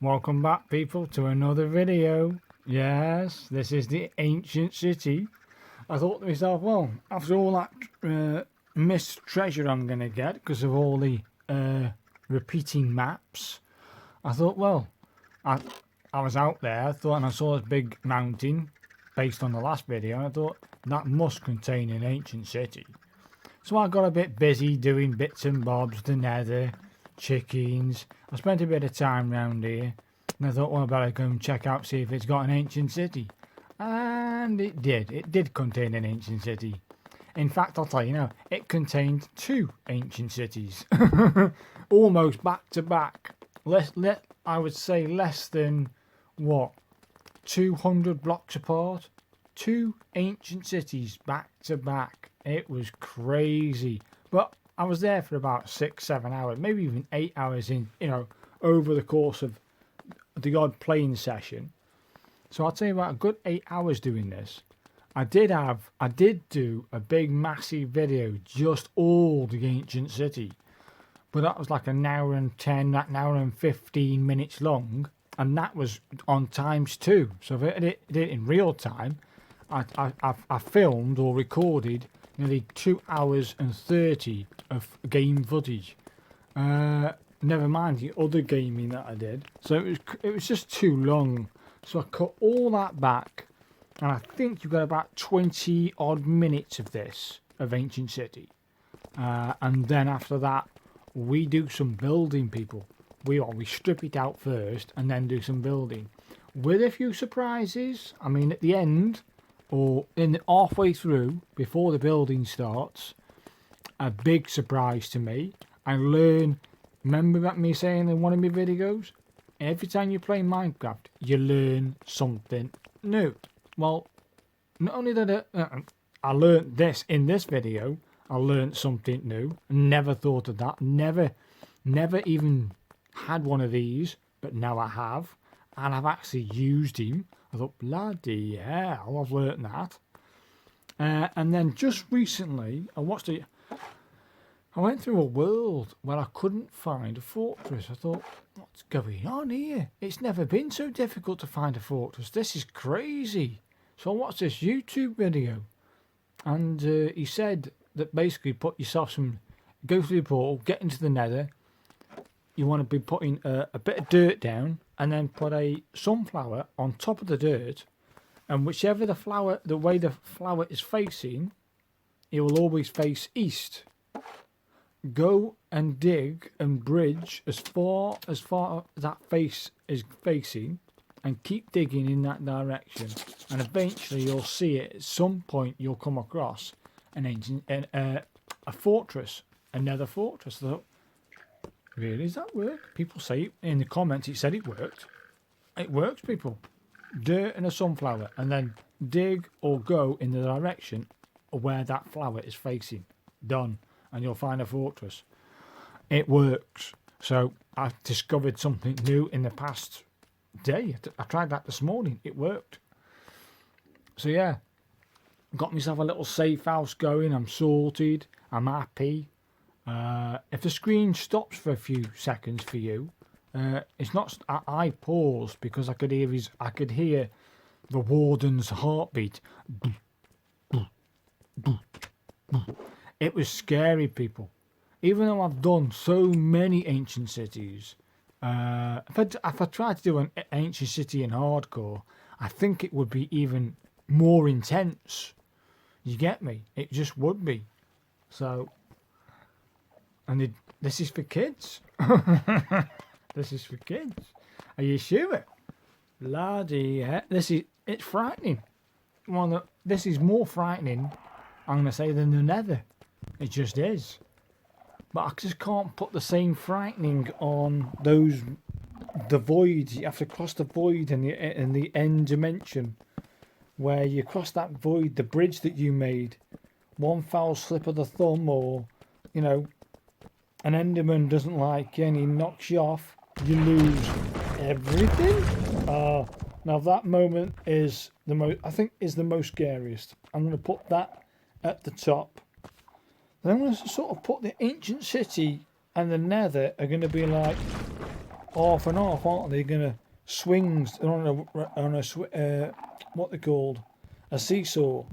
Welcome back, people, to another video. Yes, this is the ancient city. I thought to myself, well, after all that missed treasure I'm going to get because of all the repeating maps, I thought, well, I was out there, I thought, and I saw this big mountain based on the last video, and I thought that must contain an ancient city. So I got a bit busy doing bits and bobs, the nether, chickens. I spent a bit of time around here, and I thought, well, I better go and check out, see if it's got an ancient city. And it did. It did contain an ancient city. In fact, I'll tell you now, it contained two ancient cities. Almost back to back. I would say less than, what, 200 blocks apart? Two ancient cities back to back. It was crazy. But I was there for about 6-7 hours, maybe even 8 hours in, over the course of the odd playing session. So I'll tell you about a good 8 hours doing this. I did do a big massive video, just all the ancient city. But that was like an hour and 10, an hour and 15 minutes long. And that was on times 2. So if I did it in real time, I filmed or recorded nearly 2 hours and 30 of game footage. Never mind the other gaming that I did. So it was just too long. So I cut all that back, and I think you've got about 20 odd minutes of this of Ancient City. And then after that, we do some building, people. We strip it out first and then do some building with a few surprises. I mean, at the end, or in the halfway through before the building starts, a big surprise to me. I learn, remember that me saying in one of my videos, every time you play Minecraft you learn something new. Well, not only that I learned this in this video, I learned something new. Never thought of that, never even had one of these, but now I have, and I've actually used him. I thought, bloody hell, I've learnt that. And then just recently, I went through a world where I couldn't find a fortress. I thought, what's going on here? It's never been so difficult to find a fortress. This is crazy. So I watched this YouTube video, and he said that basically go through the portal, get into the nether. You want to be putting a bit of dirt down, and then put a sunflower on top of the dirt, and whichever the way the flower is facing, it will always face east. Go and dig and bridge as far that face is facing, and keep digging in that direction, and eventually you'll see it. At some point you'll come across a fortress, another fortress. I thought, really, does that work? People say in the comments it said it worked. It works, people. Dirt and a sunflower, and then dig or go in the direction of where that flower is facing. Done. And you'll find a fortress. It works. So I discovered something new in the past day. I tried that this morning. It worked. So yeah, got myself a little safe house going. I'm sorted. I'm happy. If the screen stops for a few seconds for you, it's not. I paused because I could hear the warden's heartbeat. It was scary, people. Even though I've done so many ancient cities, if I tried to do an ancient city in hardcore, I think it would be even more intense. You get me? It just would be. So, and this is for kids. This is for kids. Are you sure? Bloody hell. It's frightening. This is more frightening, I'm going to say, than the nether. It just is. But I just can't put the same frightening on the void. You have to cross the void in the end dimension, where you cross that void, the bridge that you made, one foul slip of the thumb, or an Enderman doesn't like you and he knocks you off, you lose everything. Now that moment is the most scariest. I'm going to put that at the top. Then I'm going to sort of put the ancient city and the nether are going to be like half and half, aren't they? They're gonna swings what they called a seesaw,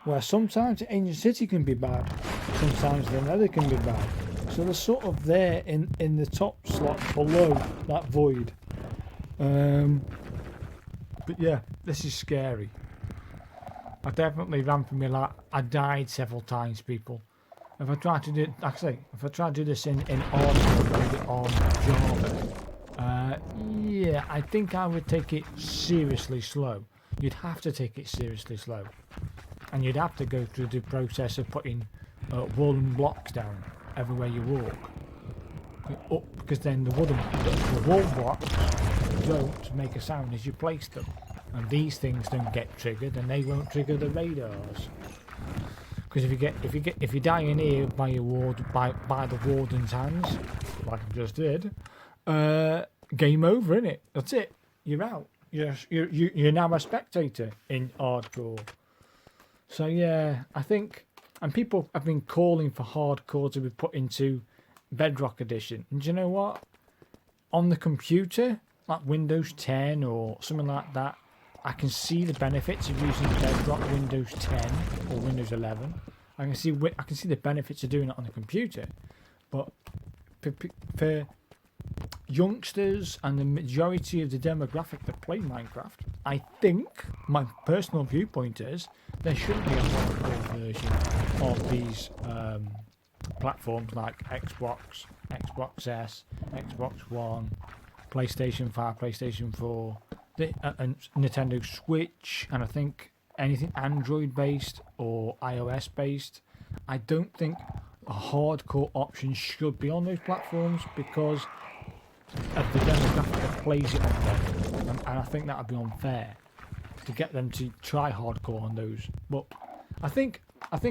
where sometimes Ancient City can be bad, sometimes the Nether can be bad. So they're sort of there in the top slot below that void. But yeah, this is scary. I definitely ran for my life. I died several times, people. If I tried to do, actually, if I tried to do this in Arsenal, on Java, yeah, I think I would take it seriously slow. You'd have to take it seriously slow, and you'd have to go through the process of putting wooden blocks down everywhere you walk. Up, because then the wall blocks don't make a sound as you place them, and these things don't get triggered, and they won't trigger the radars. Because if you die in here by the warden's hands, like I just did, game over, innit? That's it. You're out. You're now a spectator in hardcore. So yeah, I think, and people have been calling for hardcore to be put into Bedrock Edition. And do you know what? On the computer, like Windows 10 or something like that, I can see the benefits of using Bedrock Windows 10 or Windows 11. I can see the benefits of doing it on the computer. But for youngsters and the majority of the demographic that play Minecraft, I think my personal viewpoint is there should be a hardcore version of these platforms like Xbox, Xbox S, Xbox One, PlayStation 5, PlayStation 4, and Nintendo Switch, and I think anything Android based or iOS based. I don't think a hardcore option should be on those platforms because of the demographic that plays it on them, and I think that would be unfair to get them to try hardcore on those. But I think what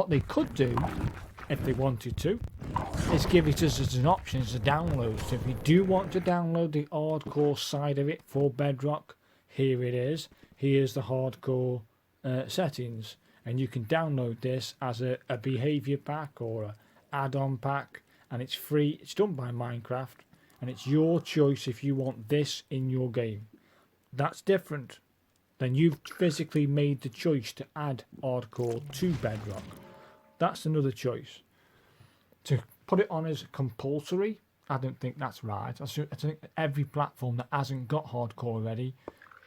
they could do, if they wanted to, is give it us as an option to download. So if you do want to download the hardcore side of it for Bedrock, here it is. Here's the hardcore settings, and you can download this as a behavior pack or a add-on pack, and it's free. It's done by Minecraft, and it's your choice if you want this in your game. That's different. Then you've physically made the choice to add hardcore to Bedrock. That's another choice. To put it on as compulsory, I don't think that's right. I think every platform that hasn't got hardcore already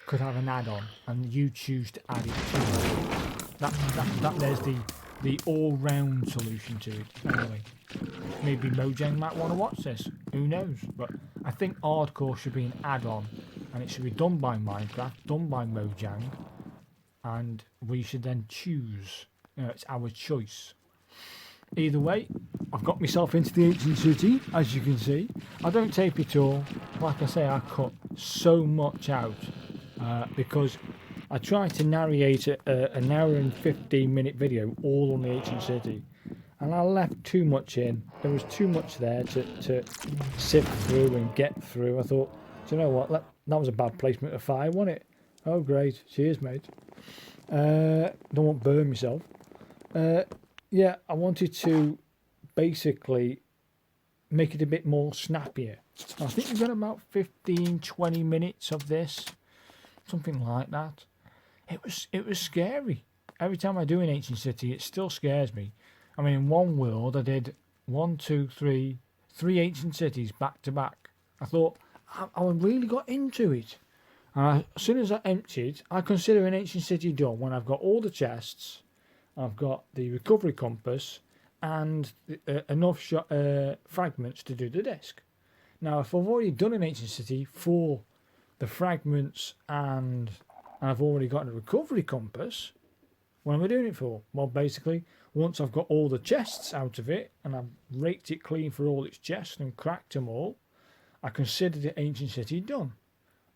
could have an add-on, and you choose to add it to it. That there's the all-round solution to it. Anyway, maybe Mojang might want to watch this. Who knows? But I think hardcore should be an add-on, and it should be done by Minecraft, done by Mojang, and we should then choose. It's our choice. Either way, I've got myself into the Ancient City, as you can see. I don't tape it all. Like I say, I cut so much out because I tried to narrate an hour and 15-minute video all on the Ancient City, and I left too much in. There was too much there to sift through and get through. I thought, do you know what? That was a bad placement of fire, wasn't it? Oh, great. Cheers, mate. Don't want to burn myself. Yeah, I wanted to basically make it a bit more snappier. I think we've got about 15-20 minutes of this, something like that. It was scary. Every time I do an Ancient City, it still scares me. I mean, in one world, I did 3 Ancient Cities back to back. I thought I really got into it. And as soon as I emptied, I consider an Ancient City done when I've got all the chests, I've got the recovery compass, and enough fragments to do the disc. Now, if I've already done an Ancient City for the fragments and I've already got a recovery compass, what am I doing it for? Well, basically, once I've got all the chests out of it and I've raked it clean for all its chests and cracked them all, I consider the Ancient City done.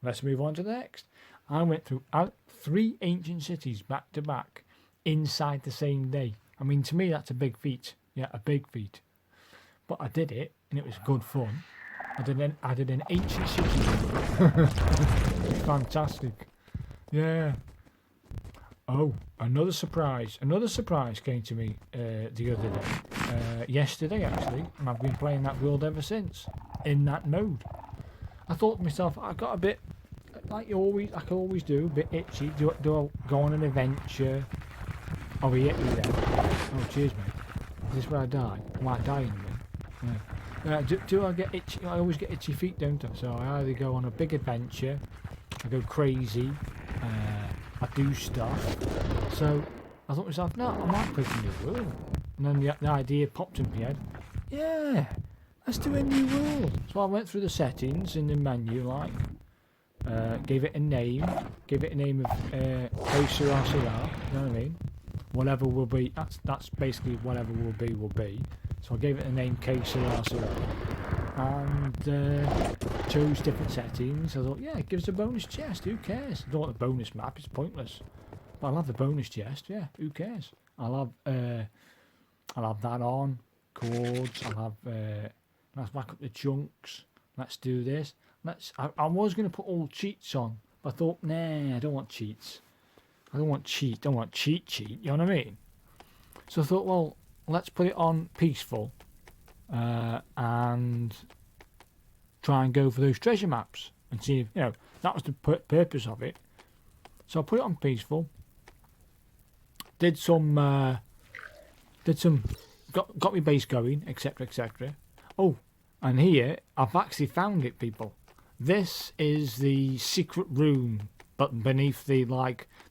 Let's move on to the next. I went through 3 Ancient Cities back to back inside the same day. I mean, to me, that's a big feat. Yeah, a big feat. But I did it, and it was good fun. I did an Ancient City. It's fantastic. Yeah. Oh, another surprise. Another surprise came to me the other day. Yesterday, actually. And I've been playing that world ever since. in that mode. I thought to myself, I got a bit, like I could always do, a bit itchy. Do I go on an adventure? Oh, we hit me then. Oh, cheers, mate. Is this where I die? Am I dying then? Yeah. Do I get itchy? I always get itchy feet, don't I? So I either go on a big adventure, I go crazy, I do stuff. So I thought to myself, no, I might create a new world. And then the idea popped in my head. Yeah, let's do a new world. So I went through the settings in the menu, like, gave it a name of Que Sera Sera, you know what I mean? Whatever will be, that's basically whatever will be. So I gave it a name Que Sera Sera. And chose different settings. I thought, yeah, give us a bonus chest, who cares? I don't want the bonus map, it's pointless. But I'll have the bonus chest, yeah, who cares? I'll have that on, chords, let's back up the chunks, let's do this. I was going to put all cheats on, but I thought, nah, I don't want cheats. I don't want cheat, you know what I mean? So I thought, well, let's put it on peaceful, and try and go for those treasure maps, and see if, that was the purpose of it. So I put it on peaceful, got my base going, etc. Oh, and here I've actually found it, people. This is the secret room, but beneath the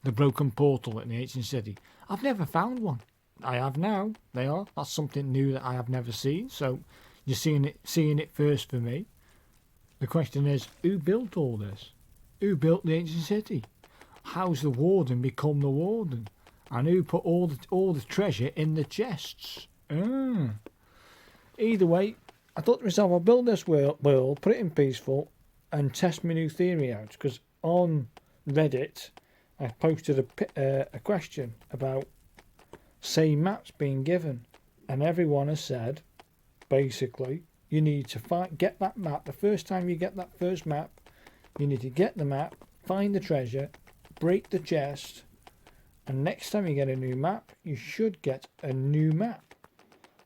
broken portal in the ancient city. I've never found one. I have now. That's something new that I have never seen. So you're seeing it first for me. The question is, who built all this? Who built the ancient city? How's the warden become the warden? And who put all the treasure in the chests? Either way, I thought to myself, I'll build this world, put it in peaceful, and test my new theory out. Because on Reddit, I posted a question about same maps being given, and everyone has said, basically, you need to get that map. The first time you get that first map, you need to get the map, find the treasure, break the chest, and next time you get a new map, you should get a new map.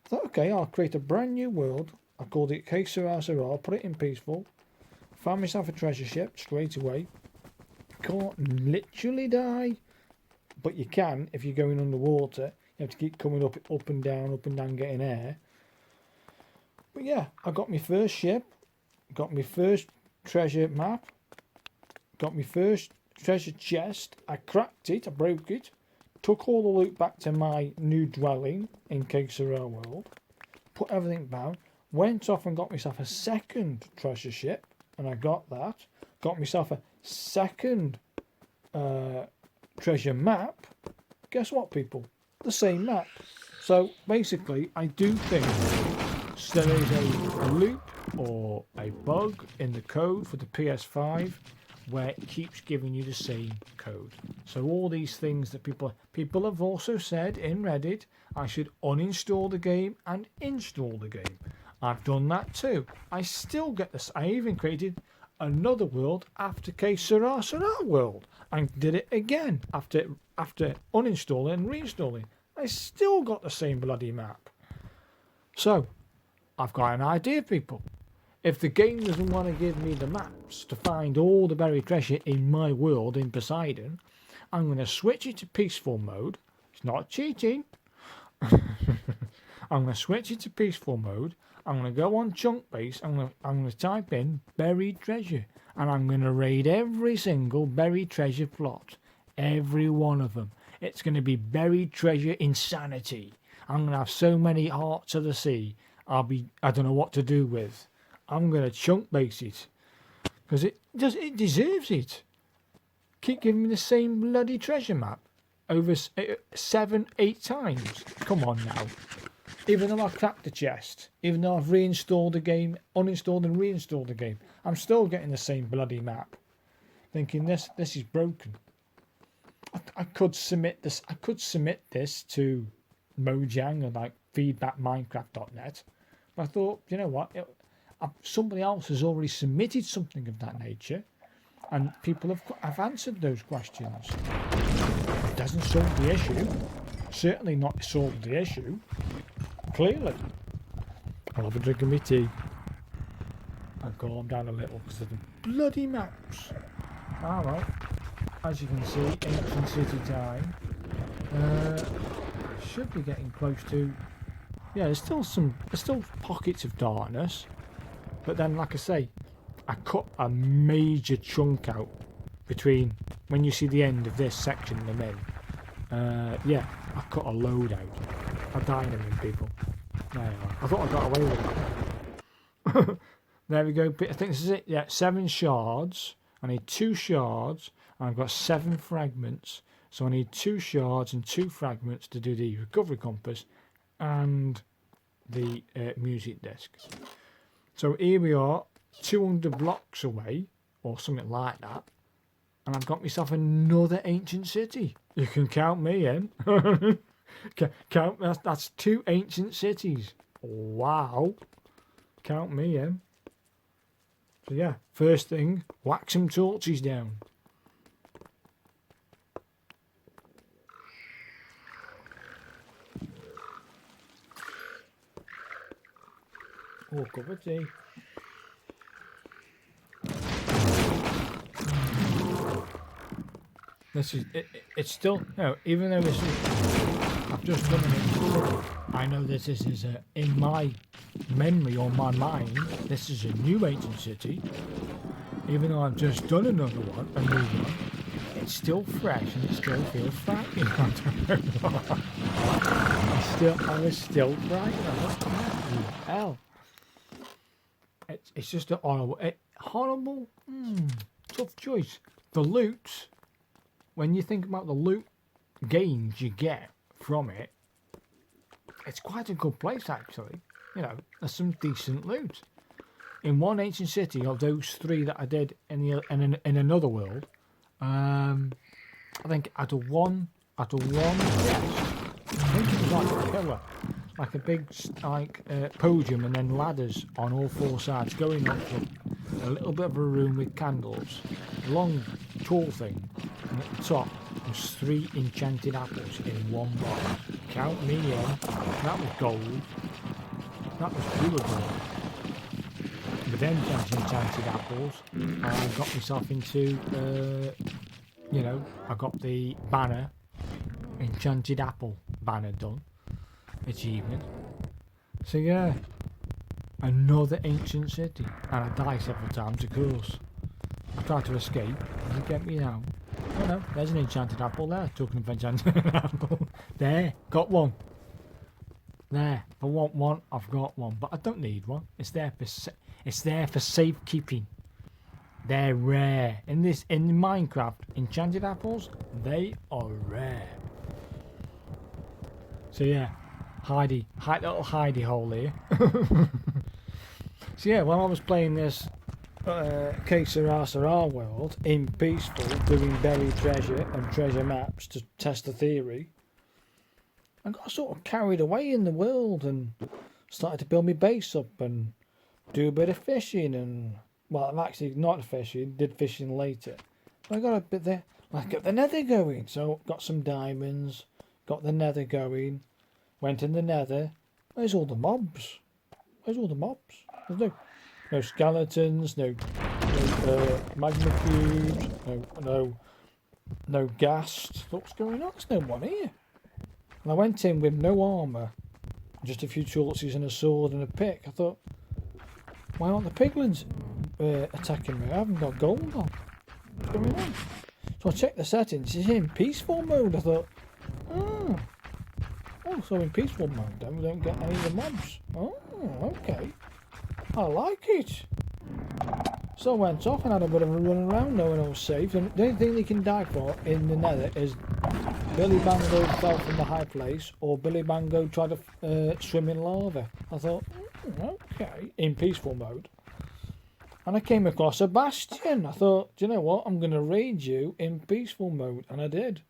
I thought, okay, I'll create a brand new world. I called it Que Sera Sera, put it in peaceful, found myself a treasure ship straight away. Can't literally die, but you can if you're going underwater. You have to keep coming up and down, getting air. But yeah, I got my first ship, got my first treasure map, got my first treasure chest. I cracked it, I broke it, took all the loot back to my new dwelling in Que Sera world, put everything down, went off and got myself a second treasure ship, and I got that. Got myself a second treasure map. Guess what, people? The same map. So basically, I do think there is a loop or a bug in the code for the PS5 where it keeps giving you the same code. So all these things that people have also said in Reddit, I should uninstall the game and install the game. I've done that too. I still get this. I even created another world after Que Sera Sera world and did it again after uninstalling and reinstalling. I still got the same bloody map. So I've got an idea, people. If the game doesn't want to give me the maps to find all the buried treasure in my world in Poseidon, I'm going to switch it to peaceful mode. It's not cheating. I'm going to switch it to peaceful mode. I'm going to go on Chunk Base. I'm going to type in buried treasure. And I'm going to raid every single buried treasure plot. Every one of them. It's going to be buried treasure insanity. I'm going to have so many hearts of the sea. I don't know what to do with. I'm going to chunk base it. Because it deserves it. Keep giving me the same bloody treasure map. Over 7-8 times. Come on now. Even though I cracked the chest. Even though I've reinstalled the game. Uninstalled and reinstalled the game. I'm still getting the same bloody map. Thinking this is broken. I could submit this. I could submit this to Mojang or like feedbackminecraft.net. But I thought, you know what? Somebody else has already submitted something of that nature, and people have answered those questions. It doesn't solve the issue. Certainly not solve the issue. Clearly. I'll have a drink of my tea. and calm down a little because of the bloody maps. Alright, as you can see, ancient city time. Should be getting close to. Yeah, there's still pockets of darkness, but then, like I say, I cut a major chunk out between when you see the end of this section I'm in. Yeah, I cut a load out. I dynamite people. There you are. I thought I got away with it. There we go. I think this is it. Yeah, 7 shards. I need 2 shards, and I've got 7 fragments. So I need 2 shards and 2 fragments to do the recovery compass and the music disc. So here we are, 200 blocks away, or something like that, and I've got myself another ancient city. You can count me in. Count. That's 2 ancient cities. Wow. Count me in. So yeah, first thing, whack some torches down. Oh, cup of tea. This is it's still even though this is, I've just done it. I know this is in my memory or my mind. This is a new ancient city. Even though I've just done a new one, it's still fresh and it still feels frightening. I was still frightened. Hell. It's just a horrible, tough choice. The loot, when you think about the loot gains you get from it, it's quite a good place actually. You know, there's some decent loot. In one ancient city of those 3 that I did in another world, I think out of one chest, I think it was like a pillar. Like a big podium and then ladders on all 4 sides going up to a little bit of a room with candles, a long tall thing, and at the top was 3 enchanted apples in one box. Count me in. That was gold. That was pure gold. But then enchanted apples, I got myself into I got the banner, enchanted apple banner done. Achievement. So yeah, another ancient city, and I die several times of course. I tried to escape. Does it get me now? Oh no, there's an enchanted apple there. Talking of enchanted apple, there, got one. There, if I want one, I've got one, but I don't need one. It's there for safekeeping. They're rare in Minecraft. Enchanted apples, they are rare. So yeah. Little hidey hole here. So yeah, while I was playing this Que Sera Sera world in peaceful, doing buried treasure and treasure maps to test the theory, I got sort of carried away in the world and started to build my base up and do a bit of fishing and, well, I'm actually not fishing, did fishing later. But I got a bit there, I got the nether going, so got some diamonds, got the nether going. Went in the nether. Where's all the mobs? Where's all the mobs? There's no skeletons, no magma cubes, no ghast. What's going on? There's no one here. And I went in with no armour, just a few torches and a sword and a pick. I thought, why aren't the piglins attacking me? I haven't got gold on. What's going on? So I checked the settings. It's in peaceful mode. I thought, oh, so in peaceful mode then we don't get any of the mobs. Oh, okay. I like it. So I went off and had a bit of a run around knowing I was safe. And the only thing they can die for in the nether is Billy Bango fell from the high place or Billy Bango tried to swim in lava. I thought, okay, in peaceful mode. And I came across a bastion. I thought, do you know what? I'm going to raid you in peaceful mode. And I did.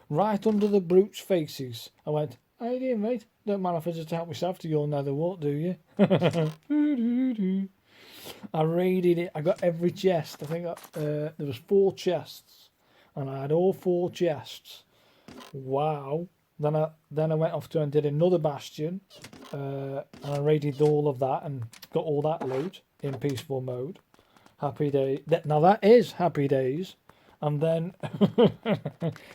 Right under the brute's faces. I went, how you doing, mate? Don't mind if I just help myself to your nether wart, do you? I raided it. I got every chest. I think there was 4 chests. And I had all 4 chests. Wow. Then I went off to and did another bastion. And I raided all of that and got all that loot. in peaceful mode. Happy day. Now that is happy days. And then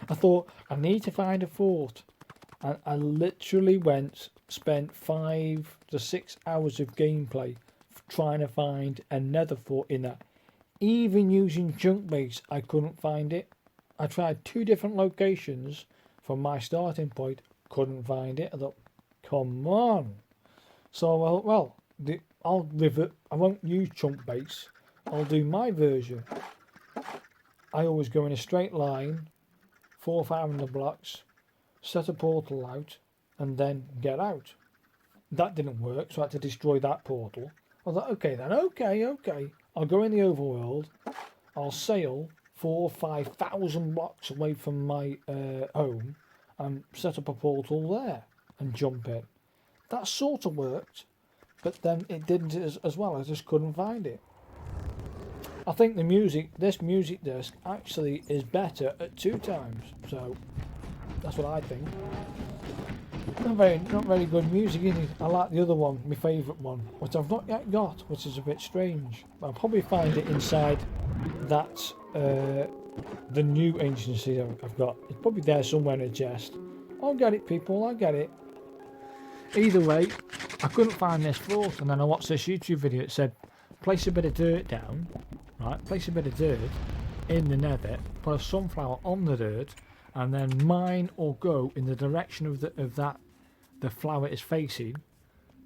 I thought I need to find a fort, and I literally spent 5 to 6 hours of gameplay trying to find another fort in that. Even using junk base, I couldn't find it. I tried 2 different locations from my starting point, couldn't find it. I thought, come on. So I'll live it. I won't use chunk base. I'll do my version. I always go in a straight line, 4,500 blocks, set a portal out, and then get out. That didn't work, so I had to destroy that portal. I thought, okay then, okay. I'll go in the overworld. I'll sail 4,000 or 5,000 blocks away from my home and set up a portal there and jump in. That sort of worked, but then it didn't as well. I just couldn't find it. I think this music disc actually is better at 2 times, so that's what I think. Not very good music, is it? I like the other one, my favourite one, which I've not yet got, which is a bit strange. I'll probably find it inside that the new Ancient City I've got. It's probably there somewhere in a chest. I'll get it, people. I'll get it. Either way, I couldn't find this fort, and then I watched this YouTube video that said place a bit of dirt down, right? Place a bit of dirt in the nether, put a sunflower on the dirt, and then mine or go in the direction of the flower is facing,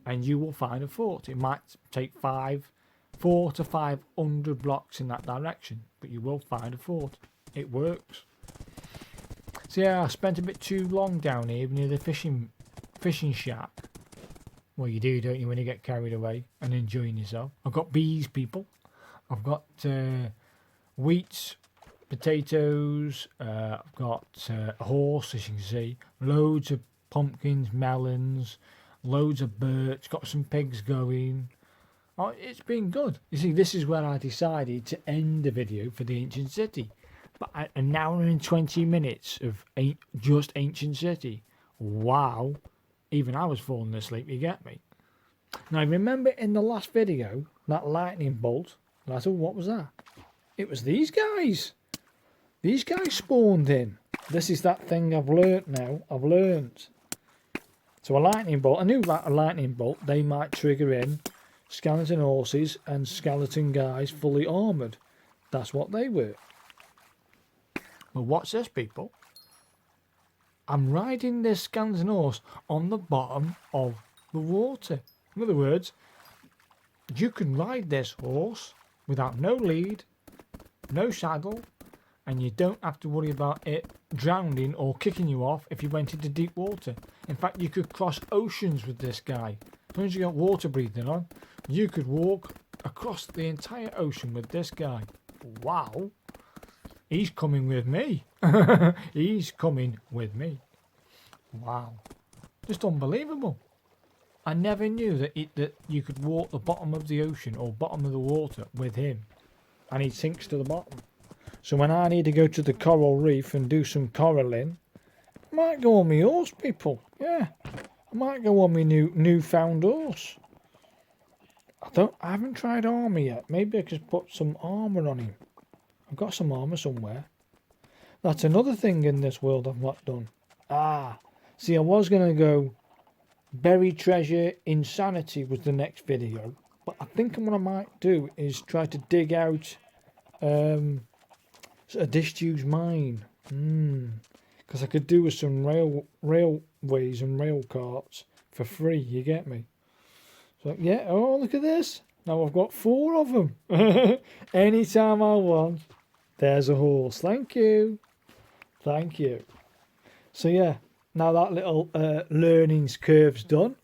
and you will find a fort. It might take 4 to 500 blocks in that direction, but you will find a fort. It works. So yeah, I spent a bit too long down here near the fishing shack. Well, you do, don't you, when you get carried away and enjoying yourself. I've got bees, people. I've got wheat, potatoes. I've got a horse, as you can see. Loads of pumpkins, melons, loads of birch. Got some pigs going. Oh, it's been good. You see, this is where I decided to end the video for the Ancient City. But an hour and 20 minutes of just Ancient City. Wow. Even I was falling asleep, you get me? Now, remember in the last video, that lightning bolt? And I thought, what was that? It was these guys. These guys spawned in. This is that thing I've learnt now. I've learnt. So a lightning bolt, I knew that a lightning bolt, they might trigger in skeleton horses and skeleton guys fully armoured. That's what they were. Well, what's this, people? I'm riding this skeleton horse on the bottom of the water. In other words, you can ride this horse without no lead, no saddle, and you don't have to worry about it drowning or kicking you off if you went into deep water. In fact, you could cross oceans with this guy. As long as you got water breathing on, you could walk across the entire ocean with this guy. Wow. He's coming with me. He's coming with me. Wow. Just unbelievable. I never knew that you could walk the bottom of the ocean or bottom of the water with him. And he sinks to the bottom. So when I need to go to the coral reef and do some coralling, I might go on my horse, people. Yeah. I might go on my newfound horse. I haven't tried armour yet. Maybe I could put some armour on him. I've got some armour somewhere. That's another thing in this world I've not done. See, I was going to go buried treasure insanity was the next video. But I think what I might do is try to dig out a disused mine. Because I could do with some railways and rail carts for free, you get me? So, yeah, oh, look at this. Now I've got 4 of them. Anytime I want, there's a horse. Thank you. Thank you. So, yeah, now that little learning curve's done,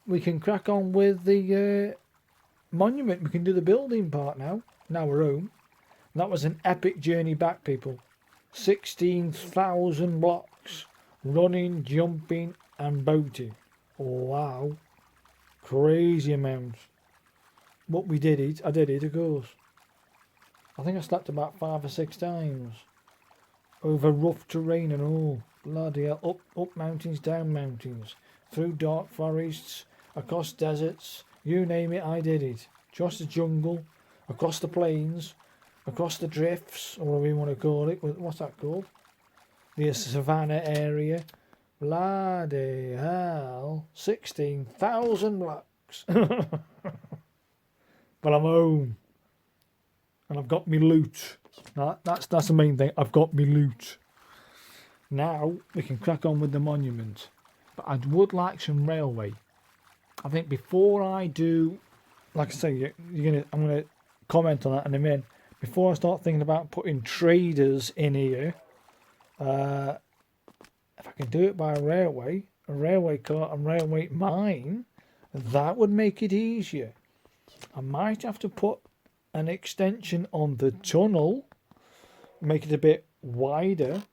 we can crack on with the monument. We can do the building part now. Now we're home. That was an epic journey back, people. 16,000 blocks. Running, jumping and boating. Wow. Crazy amounts. But we did it. I did it, of course. I think I slept about 5 or 6 times. Over rough terrain and all. Bloody hell. Up mountains, down mountains. Through dark forests. Across deserts. You name it, I did it. Across the jungle, across the plains, across the drifts, or whatever you want to call it. What's that called? The savannah area. Bloody hell. 16,000 blocks. But I'm home. And I've got me loot. That's the main thing. I've got me loot. Now we can crack on with the monument. But I would like some railway. I think before I do, like I say, I'm gonna comment on that in a minute. Before I start thinking about putting traders in here, if I can do it by a railway car and railway mine, that would make it easier. I might have to put an extension on the tunnel, make it a bit wider.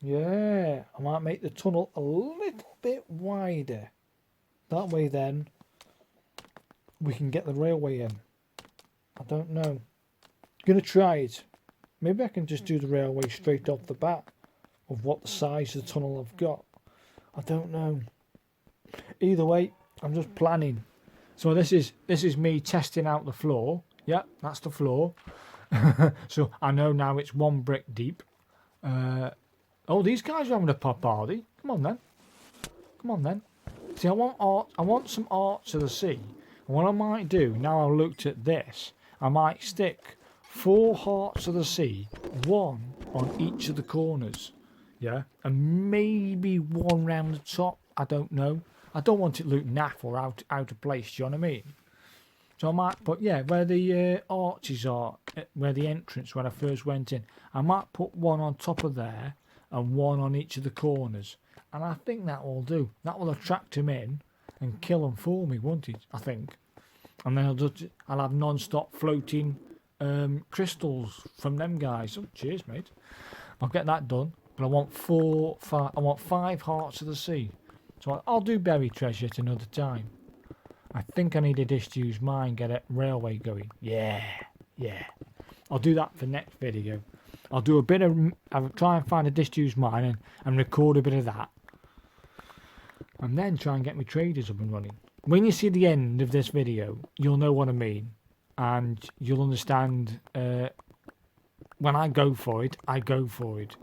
Yeah, I might make the tunnel a little bit wider. That way then we can get the railway in. I don't know. Gonna try it. Maybe I can just do the railway straight off the bat of what the size of the tunnel I've got. I don't know. Either way, I'm just planning. So this is me testing out the floor. Yep, that's the floor. So I know now it's 1 brick deep. Oh, these guys are having a pop party. Come on then. Come on then. See, I want some Arts of the Sea. And what I might do, now I've looked at this, I might stick 4 Hearts of the Sea, 1 on each of the corners. Yeah, and maybe 1 round the top. I don't know. I don't want it look naff or out of place. Do you know what I mean? So I might put, yeah, where the arches are, where the entrance, when I first went in, I might put 1 on top of there and 1 on each of the corners. And I think that will do. That will attract him in and kill them for me, won't it? I think. And then I'll have non-stop floating crystals from them guys. Oh, cheers, mate. I'll get that done. But I want 5 Hearts of the Sea. So I'll do Berry Treasure at another time. I think I need a disused mine, get a railway going. Yeah. I'll do that for next video. I'll do a bit of, I'll try and find a disused mine and record a bit of that. And then try and get my traders up and running. When you see the end of this video, you'll know what I mean. And you'll understand when I go for it, I go for it.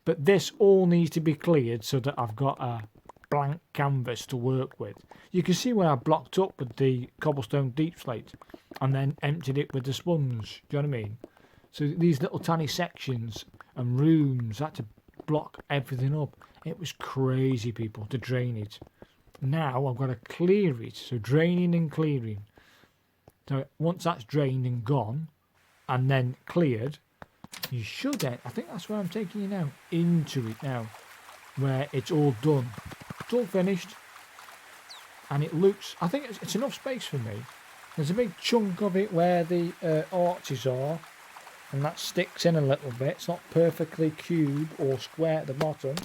But this all needs to be cleared so that I've got a blank canvas to work with. You can see where I blocked up with the cobblestone deep slate and then emptied it with the sponge. Do you know what I mean? So these little tiny sections and rooms, I had to block everything up. It was crazy, people, to drain it. Now I've got to clear it. So draining and clearing. So once that's drained and gone and then cleared, you should then, I think that's where I'm taking you now, into it now, where it's all done. It's all finished. And it looks, I think it's enough space for me. There's a big chunk of it where the arches are. And that sticks in a little bit. It's not perfectly cube or square at the bottom.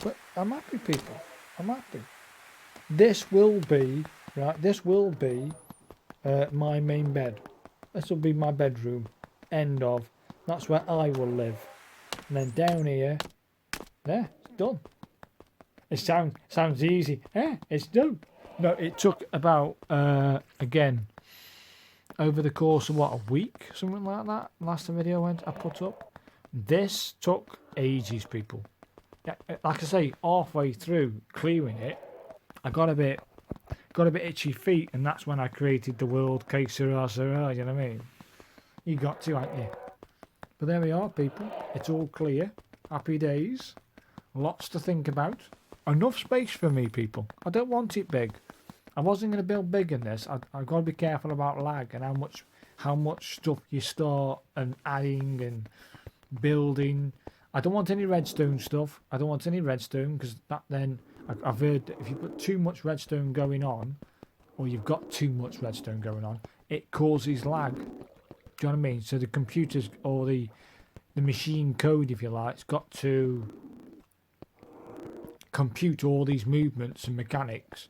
But I'm happy, people. I'm happy. This will be, right, this will be my main bed. This will be my bedroom. End of. That's where I will live. And then down here, there, it's done. It sounds easy. Yeah, it's done. No, it took about, again, over the course of what, a week, something like that. Last video I put up. This took ages, people. Yeah, like I say, halfway through clearing it, I got a bit itchy feet, and that's when I created the world Que Sera Sera. You know what I mean? You got to, ain't you? But there we are, people. It's all clear. Happy days. Lots to think about. Enough space for me, people. I don't want it big. I wasn't going to build big in this. I've got to be careful about lag and how much stuff you start and adding and building. I don't want any redstone stuff. I don't want any redstone because that then, I've heard that if you put too much redstone going on, or you've got too much redstone going on, it causes lag. Do you know what I mean? So the computers or the machine code, if you like, it's got to compute all these movements and mechanics,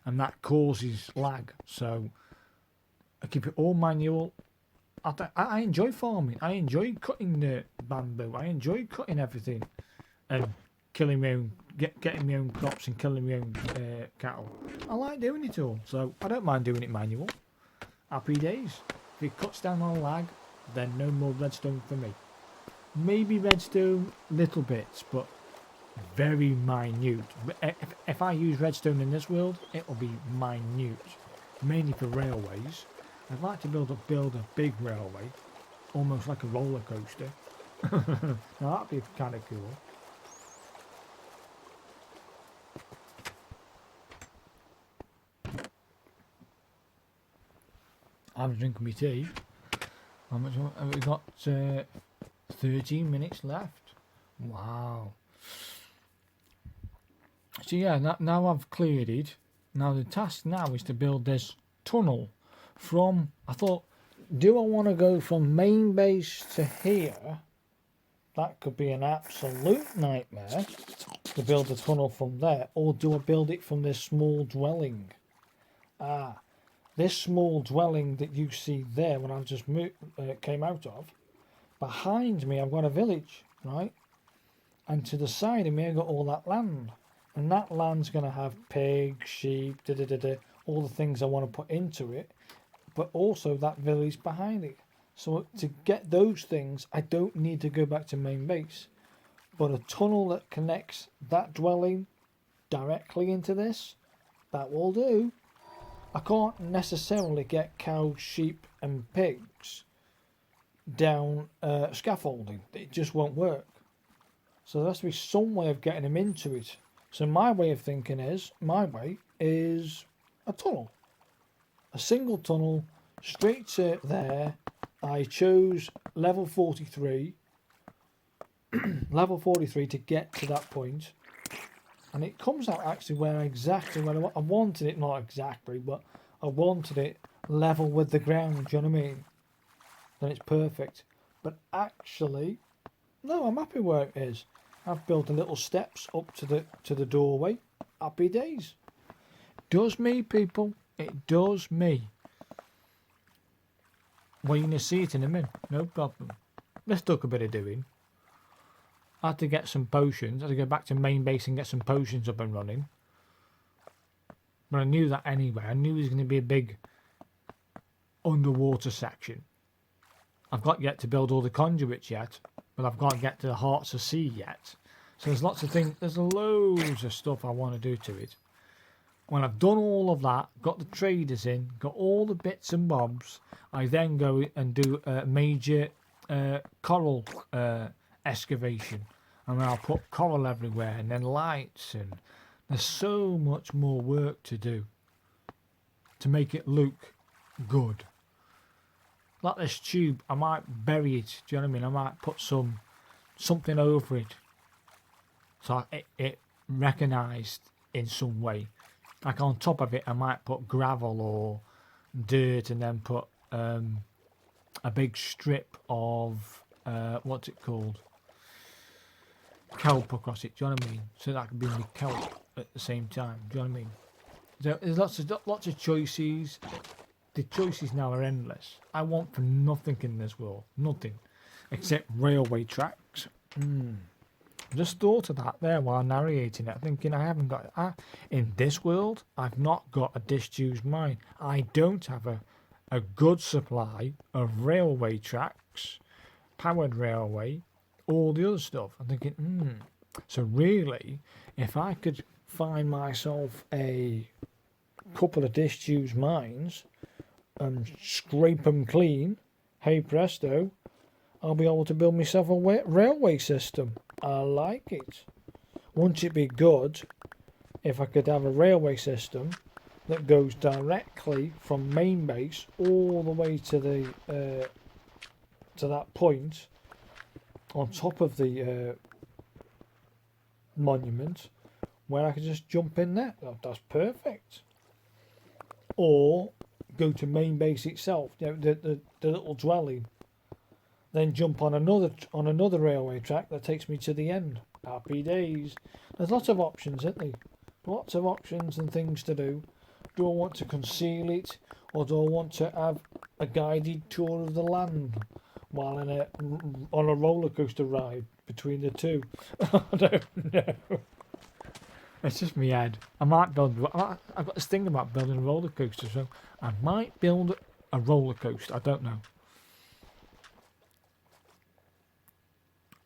and that causes lag. So I keep it all manual. I enjoy farming. I enjoy cutting the bamboo. I enjoy cutting everything and killing my own getting my own crops and killing my own cattle. I like doing it all, so I don't mind doing it manual. Happy days. If it cuts down on lag, then no more redstone for me. Maybe redstone, little bits, but very minute. If I use redstone in this world, it will be minute, mainly for railways. I'd like to build a big railway, almost like a roller coaster. Now that'd be kind of cool. I'm drinking my tea. How much have we got? 13 minutes left. Wow. So yeah, now I've cleared it. Now the task now is to build this tunnel from, I thought, do I want to go from main base to here? That could be an absolute nightmare to build a tunnel from there. Or do I build it from this small dwelling? This small dwelling that you see there when I just came out of, behind me I've got a village, right? And to the side of me I've got all that land. And that land's going to have pigs, sheep, all the things I want to put into it. But also that village behind it. So to get those things, I don't need to go back to main base. But a tunnel that connects that dwelling directly into this, that will do. I can't necessarily get cows, sheep and pigs down scaffolding. It just won't work. So there has to be some way of getting them into it. So my way of thinking is a tunnel. A single tunnel straight to there. I chose level 43. Level 43 to get to that point. And it comes out actually exactly where I wanted it, not exactly, but I wanted it level with the ground, do you know what I mean? Then it's perfect. But actually, no, I'm happy where it is. I've built a little steps up to the doorway. Happy days. Does me, people. It does me. Well, you're going to see it in a minute. No problem. This took a bit of doing. I had to get some potions. I had to go back to main base and get some potions up and running. But I knew that anyway. I knew there was going to be a big underwater section. I've got yet to build all the conduits yet. But I've got to get to the Hearts of Sea yet. So there's lots of things. There's loads of stuff I want to do to it. When I've done all of that, got the traders in, got all the bits and bobs, I then go and do a major coral excavation. And I'll put coral everywhere and then lights, and there's so much more work to do to make it look good. Like this tube, I might bury it, do you know what I mean? I might put something over it so it recognised in some way. Like on top of it I might put gravel or dirt and then put a big strip of what's it called, kelp across it, do you know what I mean? So that could be the kelp at the same time, do you know what I mean? So there's lots of choices. The choices now are endless. I want for nothing in this world, nothing except railway tracks. Just thought of that there while narrating it, thinking I haven't got in this world. I've not got a disused mine. I don't have a good supply of railway tracks, powered railway, all the other stuff. I'm thinking, so really, if I could find myself a couple of disused mines and scrape them clean, hey presto, I'll be able to build myself a railway system. I like it. Wouldn't it be good if I could have a railway system that goes directly from main base all the way to the to that point on top of the monument, where I could just jump in there? That's perfect. Or go to main base itself, the little dwelling, then jump on another railway track that takes me to the end. Happy days. There's lots of options, isn't there? Lots of options and things to do. Do I want to conceal it, or do I want to have a guided tour of the land while on a roller coaster ride between the two? I don't know. It's just my head. I might build. I've got this thing about building a roller coaster, so I might build a roller coaster. I don't know.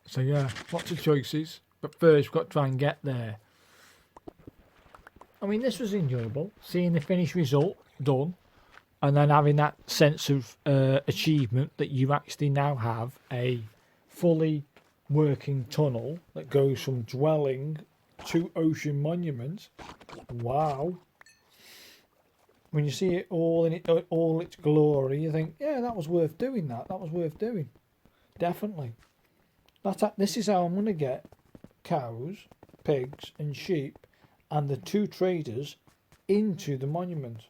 So yeah, lots of choices. But first, we've got to try and get there. I mean, this was enjoyable. Seeing the finished result done, and then having that sense of achievement that you actually now have a fully working tunnel that goes from dwelling to ocean monument. Wow. When you see it all in all its glory, you think, yeah, that was worth doing. That was worth doing. Definitely. This is how I'm going to get cows, pigs, and sheep, and the 2 traders into the monument.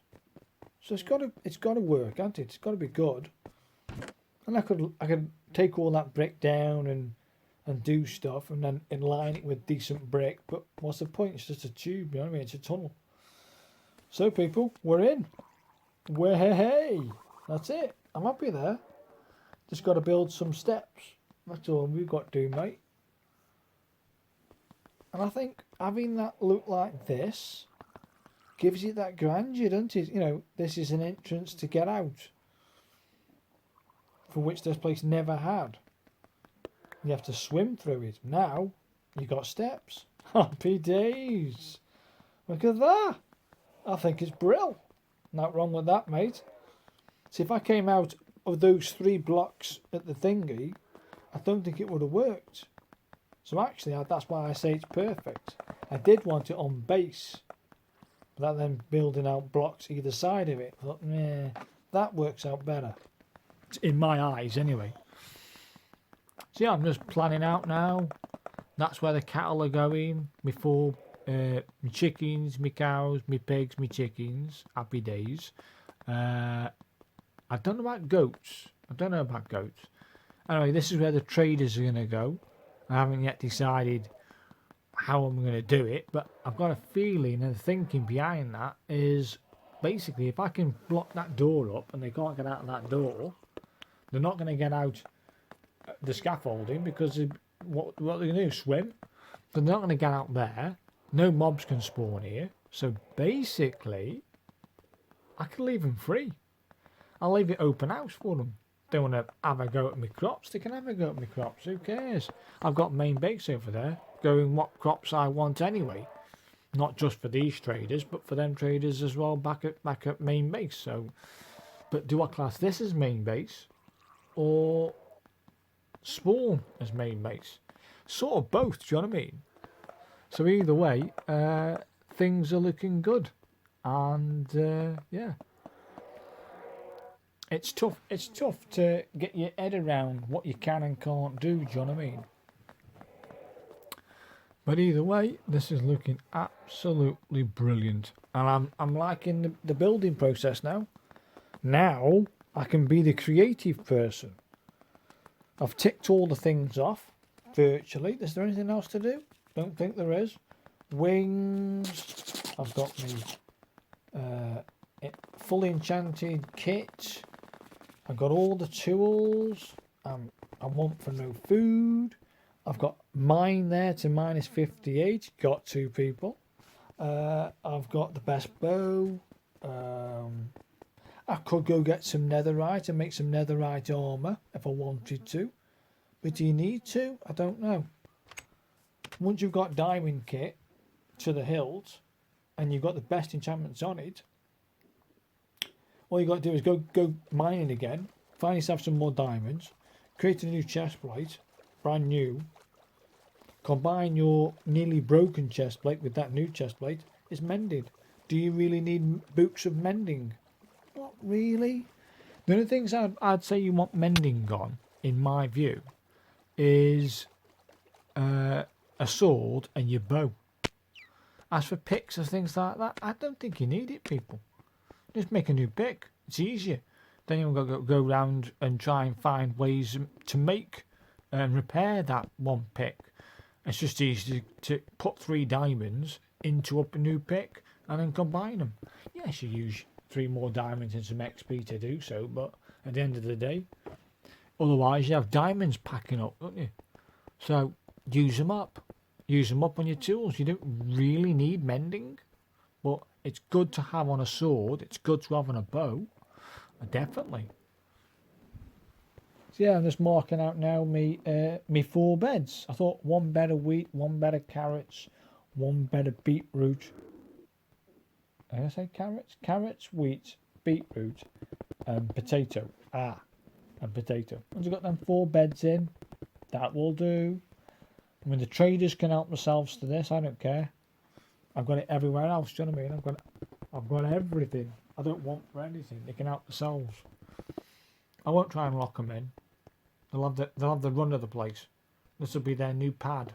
So it's got to work, hasn't it? It's got to be good. And I could take all that brick down and do stuff and then inline it with decent brick. But what's the point? It's just a tube, you know what I mean? It's a tunnel. So people, we're in. Hey, that's it. I'm happy there. Just got to build some steps. That's all we've got to do, mate. And I think having that look like this gives it that grandeur, doesn't it? You know, this is an entrance to get out, for which this place never had. You have to swim through it. Now, you got steps. Happy days. Look at that. I think it's brill. Not wrong with that, mate. See, if I came out of those 3 blocks at the thingy, I don't think it would have worked. So actually, that's why I say it's perfect. I did want it on base, but then building out blocks either side of it, I thought, nah, that works out better. In my eyes, anyway. So yeah, I'm just planning out now. That's where the cattle are going. Before my chickens, my cows, my pigs, my chickens. Happy days. I don't know about goats. Anyway, this is where the traders are going to go. I haven't yet decided how I'm going to do it, but I've got a feeling and thinking behind that is basically if I can block that door up and they can't get out of that door, they're not going to get out the scaffolding because what they're going to do is swim. They're not going to get out there. No mobs can spawn here. So basically, I can leave them free. I'll leave it open house for them. They want to have a go at my crops, they can have a go at my crops, who cares? I've got main base over there, going what crops I want anyway. Not just for these traders, but for them traders as well back at main base. So, but do I class this as main base or spawn as main base? Sort of both, do you know what I mean? So either way, things are looking good. And yeah. It's tough. It's tough to get your head around what you can and can't do. Do you know what I mean? But either way, this is looking absolutely brilliant, and I'm liking the building process now. Now I can be the creative person. I've ticked all the things off virtually. Is there anything else to do? Don't think there is. Wings. I've got my fully enchanted kit. I've got all the tools. I want for no food. I've got mine there to minus 58. Got 2 people. I've got the best bow. I could go get some netherite and make some netherite armor if I wanted to. But do you need to? I don't know. Once you've got diamond kit to the hilt and you've got the best enchantments on it, all you got to do is go mining again, find yourself some more diamonds, create a new chest plate, brand new, combine your nearly broken chest plate with that new chest plate, it's mended. Do you really need books of mending? Not really. The only things I'd say you want mending on, in my view, is a sword and your bow. As for picks and things like that, I don't think you need it, people. Just make a new pick. It's easier. Then you've got to go around and try and find ways to make and repair that one pick. It's just easy to put 3 diamonds into a new pick and then combine them. Yes, you use 3 more diamonds and some XP to do so, but at the end of the day, otherwise you have diamonds packing up, don't you? So use them up. use them up on your tools. You don't really need mending, but it's good to have on a sword. It's good to have on a bow, definitely. So yeah, I'm just marking out now me 4 beds. I thought 1 bed of wheat, 1 bed of carrots, 1 bed of beetroot. Did I say carrots? Carrots, wheat, beetroot, and potato. And potato. Once I've got them 4 beds in, that will do. I mean, the traders can help themselves to this. I don't care. I've got it everywhere else. Do you know what I mean? I've got everything. I don't want for anything. They can help themselves. I won't try and lock them in. They'll have the run of the place. This will be their new pad.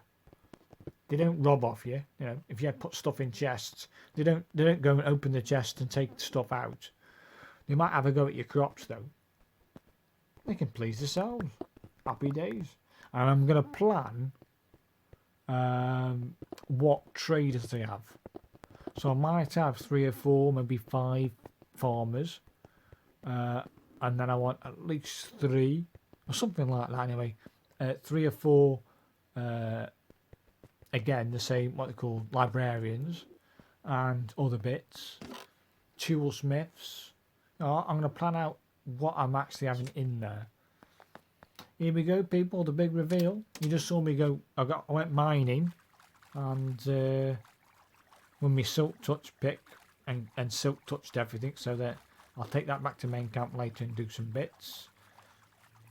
They don't rob off you. You know, if you put stuff in chests, they don't go and open the chest and take stuff out. They might have a go at your crops though. They can please themselves. Happy days. And I'm going to plan what traders they have. So I might have 3 or 4, maybe 5 farmers. And then I want at least 3, or something like that anyway. 3 or 4, again, the same, what they call librarians and other bits. Toolsmiths. I'm going to plan out what I'm actually having in there. Here we go, people, the big reveal. You just saw me go, I went mining, and with my silk touch pick and silk touched everything, so that I'll take that back to main camp later and do some bits.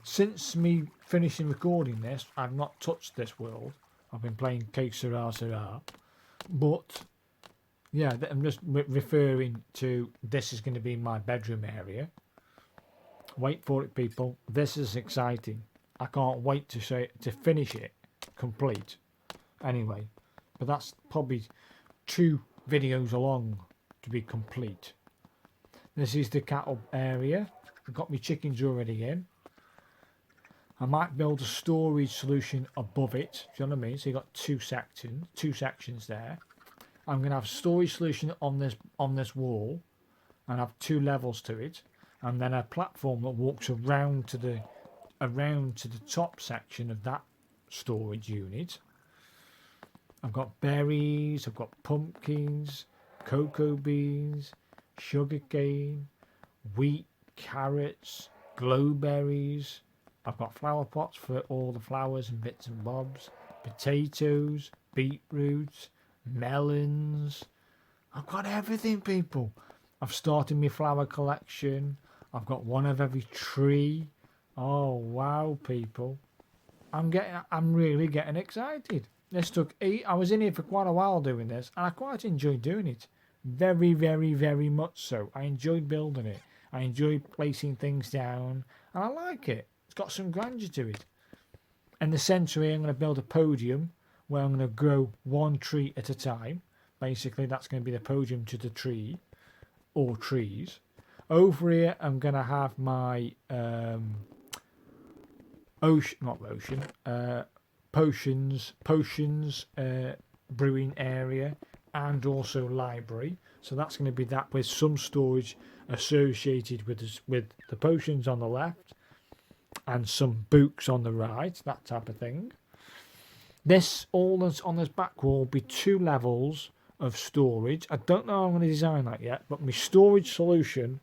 Since me finishing recording this, I've not touched this world. I've been playing Que Sera Sera, but yeah, I'm just referring to this is going to be my bedroom area. Wait for it, people. This is exciting. I can't wait to finish it complete. Anyway, but that's probably 2 videos along to be complete. This is the cattle area. I've got my chickens already in. I might build a storage solution above it. Do you know what I mean? So you've got 2 sections there. I'm going to have a storage solution on this wall, and have 2 levels to it, and then a platform that walks around to the top section of that storage unit. I've got berries, I've got pumpkins, cocoa beans, sugarcane, wheat, carrots, glowberries. I've got flower pots for all the flowers and bits and bobs, potatoes, beetroots, melons. I've got everything, people. I've started my flower collection. I've got 1 of every tree. Oh wow, people. I'm really getting excited. This took 8. I was in here for quite a while doing this, and I quite enjoyed doing it. Very, very, very much so. I enjoyed building it. I enjoyed placing things down, and I like it. It's got some grandeur to it. In the centre here, I'm going to build a podium where I'm going to grow 1 tree at a time. Basically, that's going to be the podium to the tree, or trees. Over here, I'm going to have my potions brewing area, and also library. So that's going to be that with some storage associated with the potions on the left, and some books on the right, that type of thing. This, all that's on this back wall, will be 2 levels of storage. I don't know how I'm going to design that yet, but my storage solution,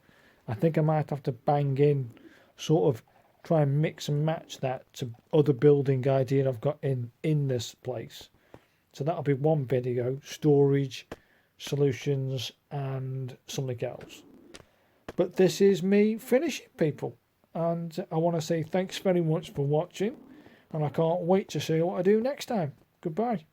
I think I might have to bang in, sort of try and mix and match that to other building idea I've got in this place. So that'll be 1 video, storage, solutions, and something else. But this is me finishing, people. And I want to say thanks very much for watching, and I can't wait to see what I do next time. Goodbye.